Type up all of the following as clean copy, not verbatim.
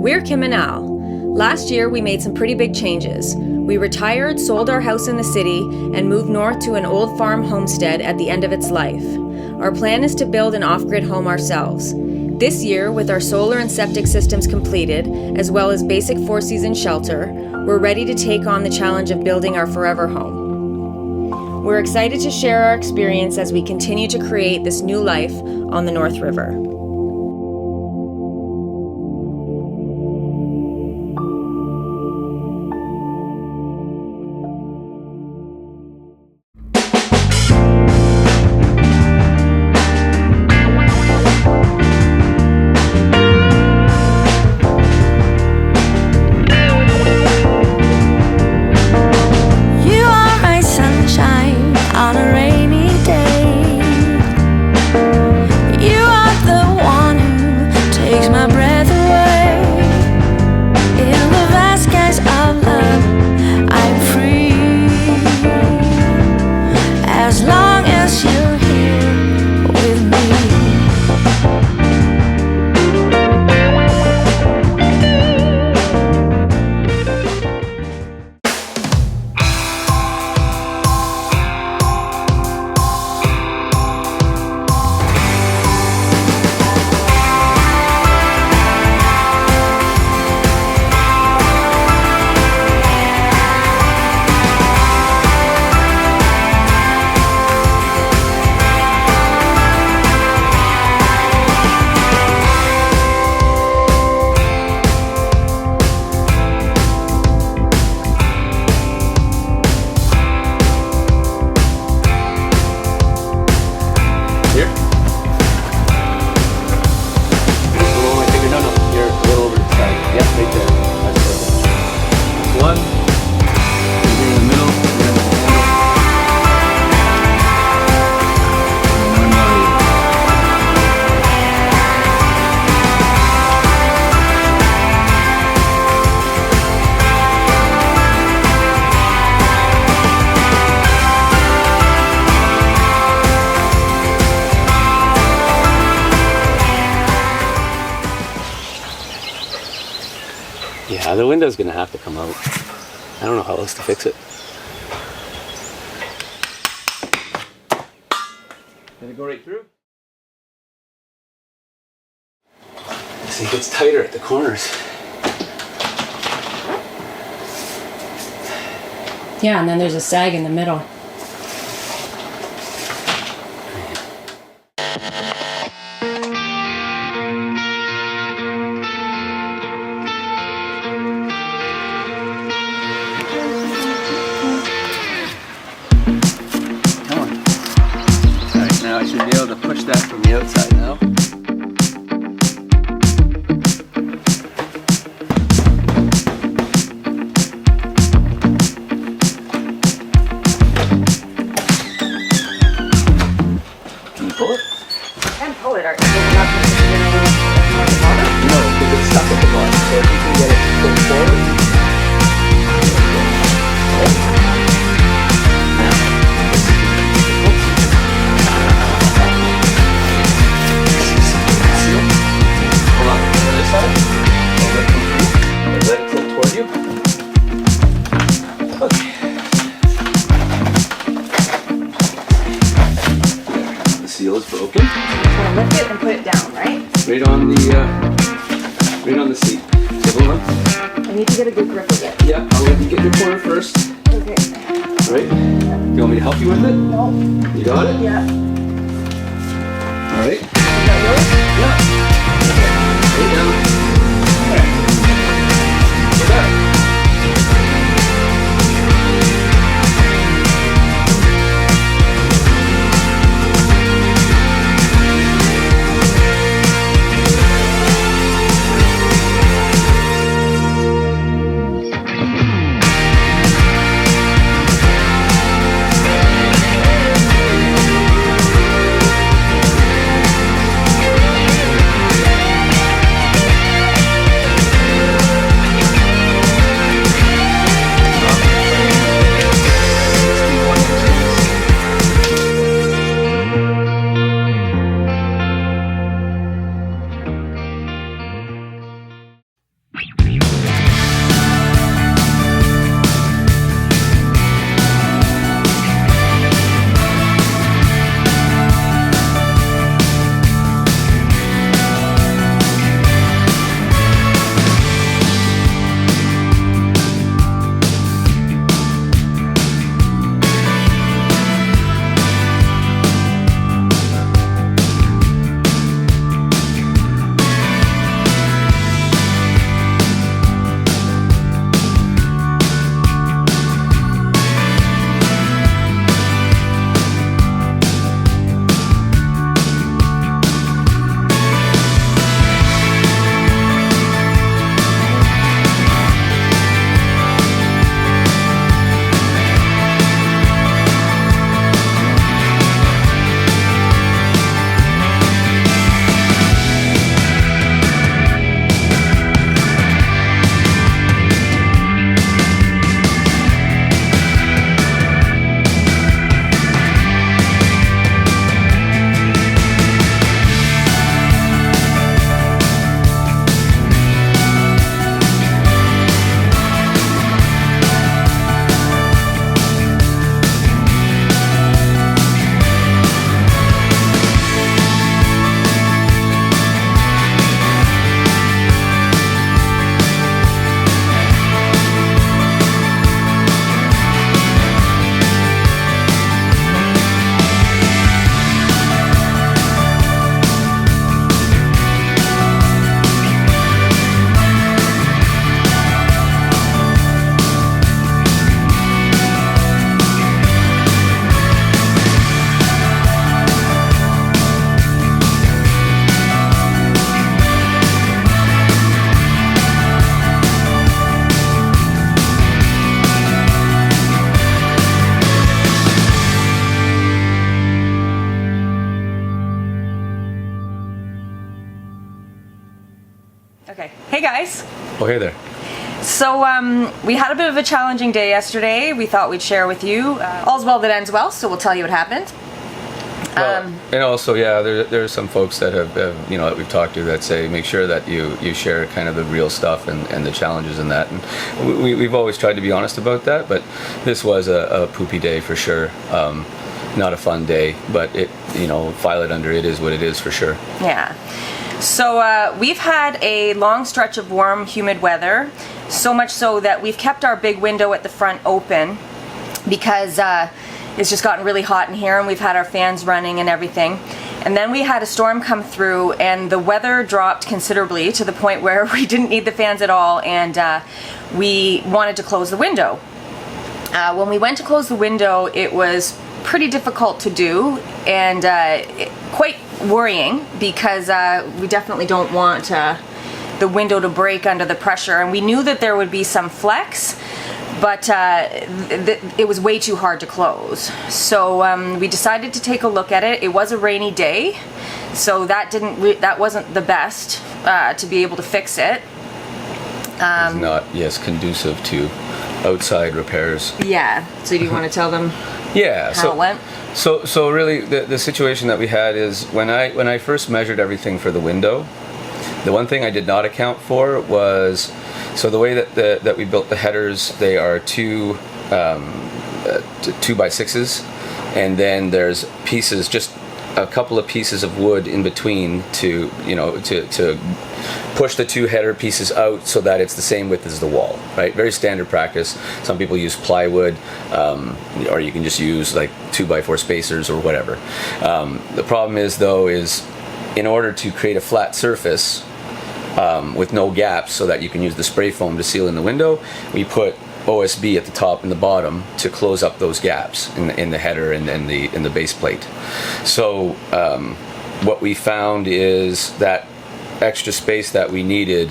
We're Kim and Al. Last year, we made some pretty big changes. We retired, sold our house in the city, and moved north to an old farm homestead at the end of its life. Our plan is to build an off-grid home ourselves. This year, with our solar and septic systems completed, as well as basic four-season shelter, we're ready to take on the challenge of building our forever home. We're excited to share our experience as we continue to create this new life on the North River. Yeah, the window's gonna have to come out. I don't know how else to fix it. Gonna go right through? See, it gets tighter at the corners. Yeah, and then there's a sag in the middle. I should be able to push that from the outside now. Can you pull it? I can pull it. Are you not going to the water? No, because it's stuck at the bottom. So if you can get it to go forward. Seal is broken. Just want to lift it and put it down, right? Right on the seat. So hold on. I need to get a good grip of it. Yeah, I'll let you get your corner first. Okay. Right? Do you want me to help you with it? No. You got it? Yeah. All right. Is that yours? Yeah. Right down. All right. Go back. Okay. Hey guys. Oh, hey there. So we had a bit of a challenging day yesterday. We thought we'd share with you. All's well that ends well, so we'll tell you what happened. Well, and also, yeah, there are some folks that have that we've talked to that say make sure that you share kind of the real stuff and the challenges in that. And we've always tried to be honest about that, but this was a poopy day for sure. Not a fun day, but file it under it is what it is for sure. Yeah. So we've had a long stretch of warm, humid weather, so much so that we've kept our big window at the front open because it's just gotten really hot in here, and we've had our fans running and everything. And then we had a storm come through, and the weather dropped considerably to the point where we didn't need the fans at all, and we wanted to close the window. When we went to close the window, it was pretty difficult to do, and quite worrying because we definitely don't want the window to break under the pressure. And we knew that there would be some flex, but it was way too hard to close. So we decided to take a look at it. It was a rainy day, so that wasn't the best to be able to fix it. It's not, conducive to outside repairs. Yeah. So do you want to tell them how it went? So really, the situation that we had is when I first measured everything for the window, the one thing I did not account for was, so the way that we built the headers, they are two 2x6s, and then there's pieces, just a couple of pieces of wood in between to push the two header pieces out so that it's the same width as the wall, right? Very standard practice. Some people use plywood, or you can just use like 2x4 spacers or whatever. The problem is in order to create a flat surface with no gaps so that you can use the spray foam to seal in the window, we put OSB at the top and the bottom to close up those gaps in the header and in the base plate. So what we found is that extra space that we needed,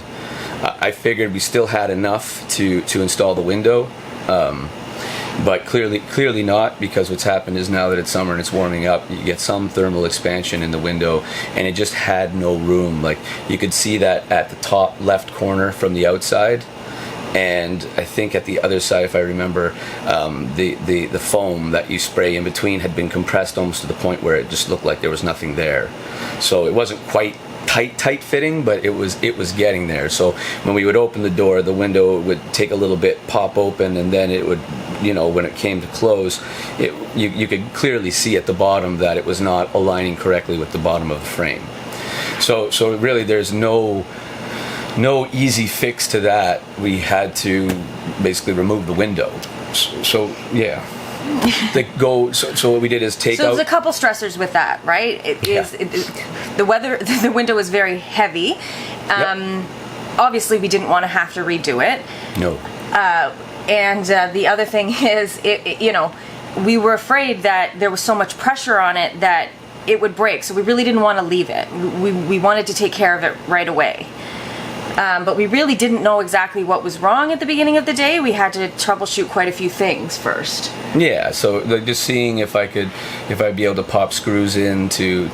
I figured we still had enough to install the window, but clearly not, because what's happened is now that it's summer and it's warming up, you get some thermal expansion in the window, and it just had no room. Like, you could see that at the top left corner from the outside. And I think at the other side, if I remember, the foam that you spray in between had been compressed almost to the point where it just looked like there was nothing there. So it wasn't quite tight fitting, but it was getting there. So when we would open the door, the window would take a little bit, pop open, and then it would, when it came to close, you could clearly see at the bottom that it was not aligning correctly with the bottom of the frame. So really, there's no easy fix to that. We had to basically remove the window. So yeah. So what we did is take out. So there's a couple stressors with that, right? The window is very heavy. Yep. Obviously, we didn't want to have to redo it. No. And the other thing is, we were afraid that there was so much pressure on it that it would break. So we really didn't want to leave it. We wanted to take care of it right away. But we really didn't know exactly what was wrong at the beginning of the day. We had to troubleshoot quite a few things first. Yeah, so just seeing if I'd be able to pop screws in to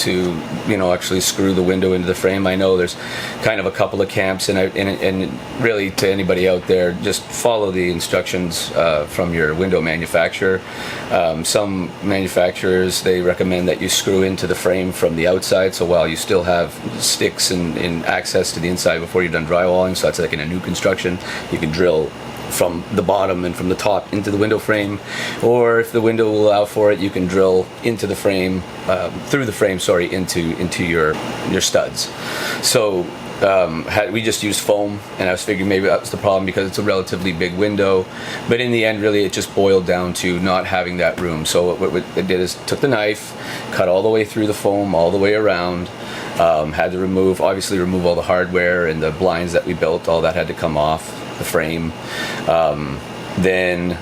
actually screw the window into the frame. I know there's kind of a couple of camps, and really, to anybody out there, just follow the instructions from your window manufacturer. Some manufacturers, they recommend that you screw into the frame from the outside, so while you still have sticks and access to the inside before you're done drywalling, so that's like in a new construction, you can drill from the bottom and from the top into the window frame, or if the window will allow for it, you can drill into the frame, into your studs. So we just used foam, and I was figuring maybe that's the problem because it's a relatively big window, but in the end, really, it just boiled down to not having that room. So what it did is took the knife, cut all the way through the foam, all the way around. Had to remove all the hardware and the blinds that we built. All that had to come off the frame. Then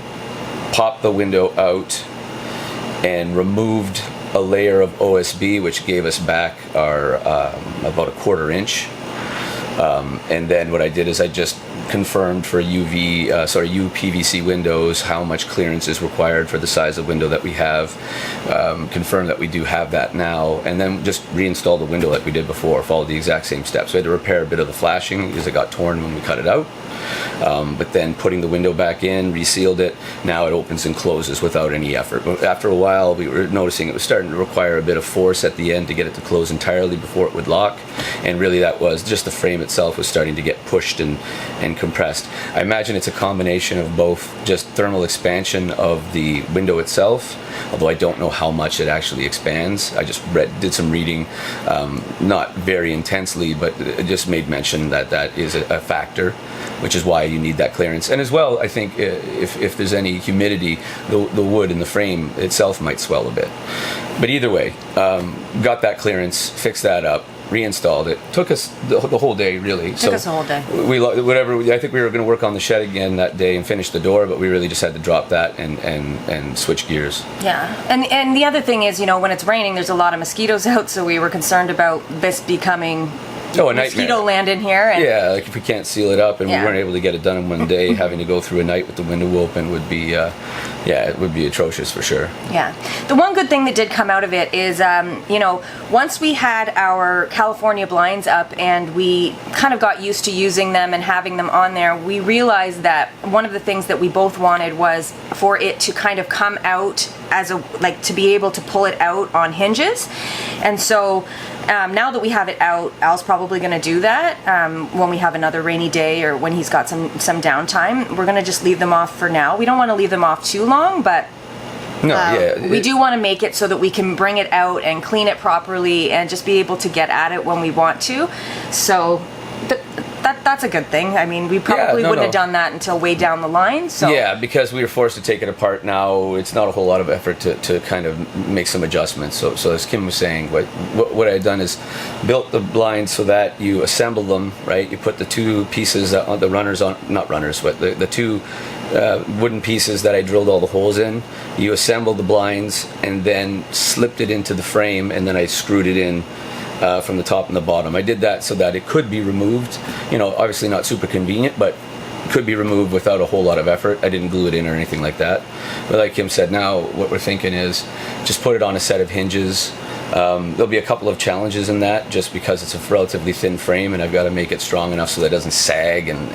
popped the window out and removed a layer of OSB, which gave us back our about a 1/4 inch. And then what I did is I just confirmed for UPVC windows how much clearance is required for the size of window that we have. Confirmed that we do have that now, and then just reinstall the window like we did before. Followed the exact same steps. We had to repair a bit of the flashing because it got torn when we cut it out. But then putting the window back in, resealed it. Now it opens and closes without any effort. But after a while, we were noticing it was starting to require a bit of force at the end to get it to close entirely before it would lock. And really, that was just the frame itself was starting to get pushed and compressed. I imagine it's a combination of both just thermal expansion of the window itself, although I don't know how much it actually expands. I just did some reading, not very intensely, but it just made mention that that is a factor, which is why you need that clearance. And as well, I think if there's any humidity, the wood in the frame itself might swell a bit. But either way, got that clearance, fixed that up, reinstalled it. Took us the whole day, really. Took us a whole day. I think we were going to work on the shed again that day and finish the door, but we really just had to drop that and switch gears. Yeah, and the other thing is, when it's raining, there's a lot of mosquitoes out, so we were concerned about this becoming a mosquito nightmare. land in here. And yeah, like if we can't seal it up and we weren't able to get it done in one day, having to go through a night with the window open would be, it would be atrocious for sure. Yeah. The one good thing that did come out of it is, once we had our California blinds up and we kind of got used to using them and having them on there, we realized that one of the things that we both wanted was for it to kind of come out as to be able to pull it out on hinges. And so now that we have it out, Al's probably going to do that when we have another rainy day or when he's got some downtime. We're going to just leave them off for now. We don't want to leave them off too long, but we do want to make it so that we can bring it out and clean it properly and just be able to get at it when we want to. So that's a good thing. I mean, we probably wouldn't have done that until way down the line. So yeah, because we were forced to take it apart now, it's not a whole lot of effort to kind of make some adjustments. So as Kim was saying, what I had done is built the blinds so that you assemble them, right? You put the two pieces on the runners on, not runners, but the two wooden pieces that I drilled all the holes in. You assemble the blinds and then slipped it into the frame, and then I screwed it in from the top and the bottom. I did that so that it could be removed. Obviously not super convenient, but could be removed without a whole lot of effort. I didn't glue it in or anything like that. But like Kim said, now what we're thinking is just put it on a set of hinges. There'll be a couple of challenges in that just because it's a relatively thin frame and I've got to make it strong enough so that it doesn't sag and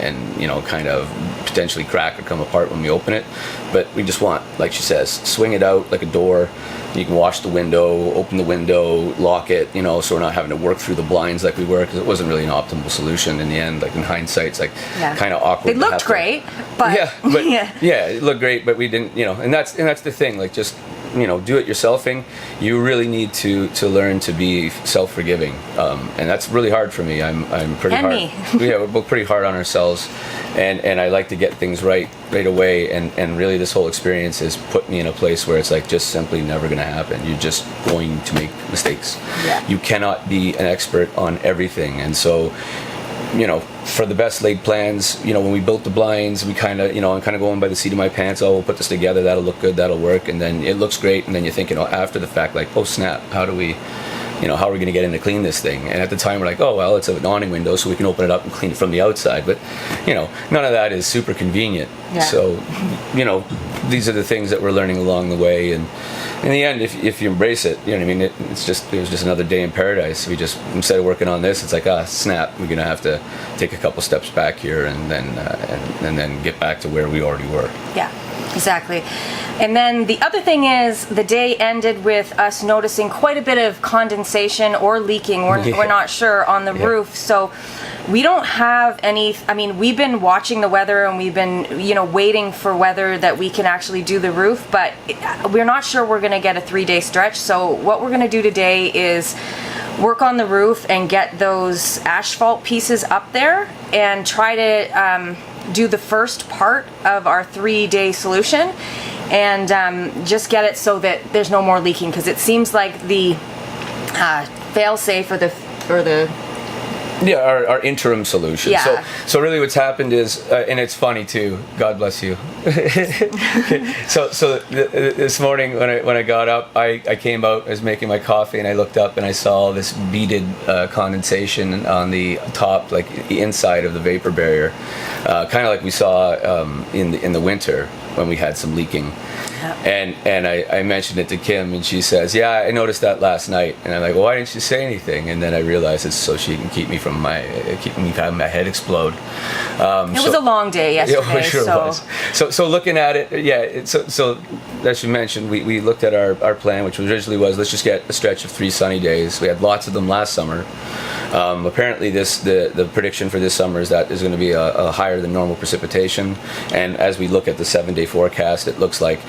kind of potentially crack or come apart when we open it. But we just want, like she says, swing it out like a door. You can wash the window, open the window, lock it, so we're not having to work through the blinds like we were, because it wasn't really an optimal solution in the end. Like in hindsight, it's kind of awkward. They looked great, but it looked great, but we didn't, and that's the thing. Like just do it yourselfing. You really need to learn to be self-forgiving, and that's really hard for me. I'm pretty and hard. Me. We're both pretty hard on ourselves, and I like to get things right away. And really, this whole experience has put me in a place where it's like just simply never going to happen. You're just going to make mistakes. Yeah. You cannot be an expert on everything, and so. For the best laid plans, when we built the blinds, we kind of, I'm kind of going by the seat of my pants. Oh, we'll put this together. That'll look good. That'll work. And then it looks great. And then you think, after the fact, like, oh snap, how are we going to get in to clean this thing? And at the time, we're like, oh, well, it's an awning window, so we can open it up and clean it from the outside. But, none of that is super convenient. Yeah. So, these are the things that we're learning along the way. And in the end, if you embrace it, it was just another day in paradise. We just, instead of working on this, it's like, snap, we're going to have to take a couple steps back here and then get back to where we already were. Yeah. Exactly. And then the other thing is the day ended with us noticing quite a bit of condensation or leaking. We're not sure on the roof. So we don't have any, we've been watching the weather and we've been, waiting for weather that we can actually do the roof, but we're not sure we're going to get a 3-day stretch. So what we're going to do today is work on the roof and get those asphalt pieces up there and try to do the first part of our 3-day solution and just get it so that there's no more leaking, because it seems like the fail-safe or the Yeah, our interim solution. Yeah. So really what's happened is, and it's funny too, God bless you. This morning when I got up, I came out, I was making my coffee, and I looked up and I saw this beaded condensation on the top, like the inside of the vapor barrier, kind of like we saw in the winter when we had some leaking. And I mentioned it to Kim, and she says, "Yeah, I noticed that last night." And I'm like, "Well, why didn't you say anything?" And then I realized it's so she can keep me from having my head explode. It was a long day yesterday. Yeah, it sure was. So looking at it, yeah. So as you mentioned, we looked at our plan, which originally was, let's just get a stretch of 3 sunny days. We had lots of them last summer. Apparently, the prediction for this summer is that there's going to be a higher than normal precipitation. And as we look at the 7-day forecast, it looks like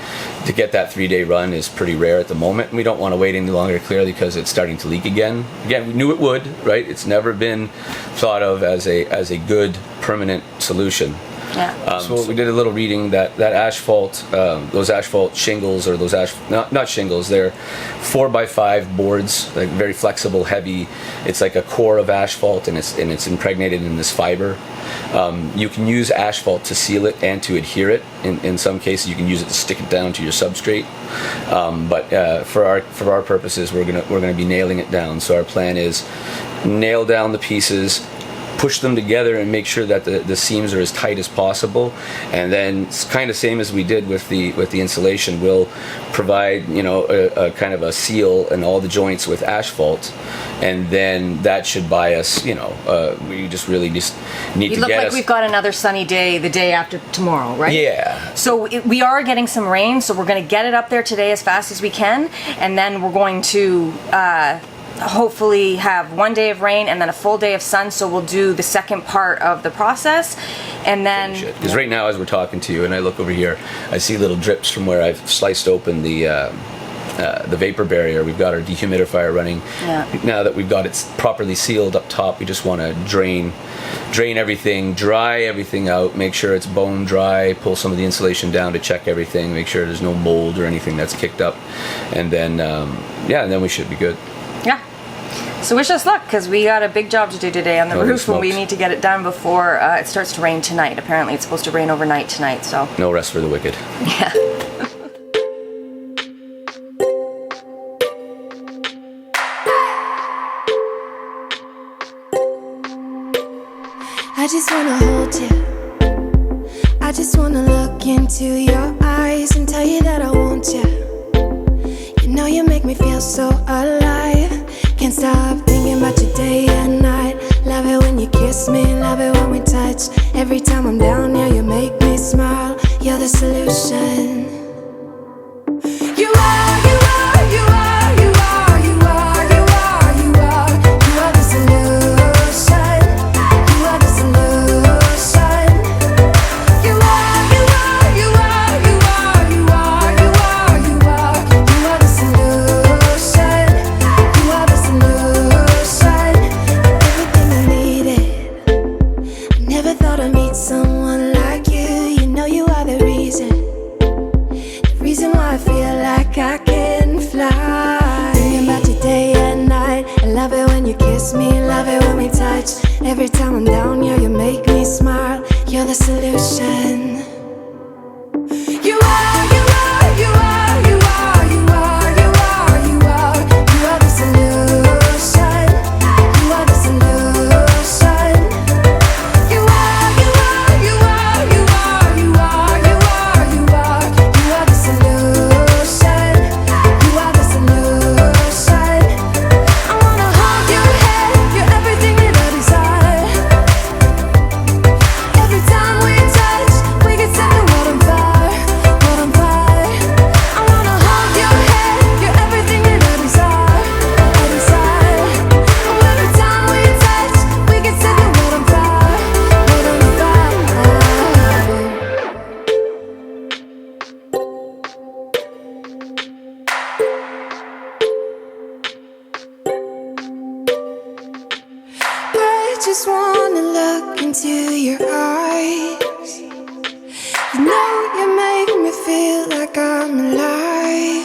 to get that 3-day run is pretty rare at the moment. And we don't want to wait any longer, clearly, because it's starting to leak again. Again, we knew it would, right? It's never been thought of as a good permanent solution. Yeah. So we did a little reading that asphalt, those asphalt shingles, or those not shingles, they're 4x5 boards, like very flexible, heavy. It's like a core of asphalt, and it's impregnated in this fiber. You can use asphalt to seal it and to adhere it. In some cases, you can use it to stick it down to your substrate. But for our purposes, we're gonna be nailing it down. So our plan is nail down the pieces, push them together, and make sure that the seams are as tight as possible. And then it's kind of same as we did with the insulation. We'll provide a kind of a seal in all the joints with asphalt, and then that should buy us. We just really need to get us. You look like we've got another sunny day the day after tomorrow, right? Yeah. So we are getting some rain, so we're going to get it up there today as fast as we can, and then we're going to hopefully have 1 day of rain and then a full day of sun. So we'll do the second part of the process, and then because right now, as we're talking to you, and I look over here, I see little drips from where I've sliced open the vapor barrier. We've got our dehumidifier running. Yeah. Now that we've got it properly sealed up top, we just want to drain everything, dry everything out, make sure it's bone dry, pull some of the insulation down to check everything, make sure there's no mold or anything that's kicked up, and then and then we should be good. Yeah. So wish us luck, because we got a big job to do today on the Holy roof, and we smokes. need to get it done before it starts to rain tonight. Apparently it's supposed to rain overnight tonight, so. No rest for the wicked. Yeah. I just wanna hold you. I just wanna look into your eyes and tell you that I want you. You know you make me feel so alive. Can't stop thinking about you day and night. Love it when you kiss me, love it when we touch. Every time I'm down here, you make me smile. You're the solution. You are, you are, you are, you are, you are, you are, you are. You are the solution. You are the solution. You are, you are, you are, you are, you are, you are, you are. You are the solution. You are the solution. Everything I needed. I never thought I'd meet someone like you. You know you are the reason. The reason why I feel like I can fly. Thinking about you day and night. I love it when you kiss me, love it when we touch. Every time I'm down here, you make me smile. You're the solution. You are, you are, you are, you are, you are, you are, you are. You are the solution. You are the solution. You are, you are, you are, you are, you are, you are, you are. You are the solution. You are the solution. I wanna hold your head. You're everything that I desire. Every time we touch, we get set the world on fire, world on fire. I wanna hold your head. You're everything that I desire, I desire. Oh, every time we touch, we get set the world on fire, world on fire. I just wanna look into your eyes. You know you make me feel like I'm alive.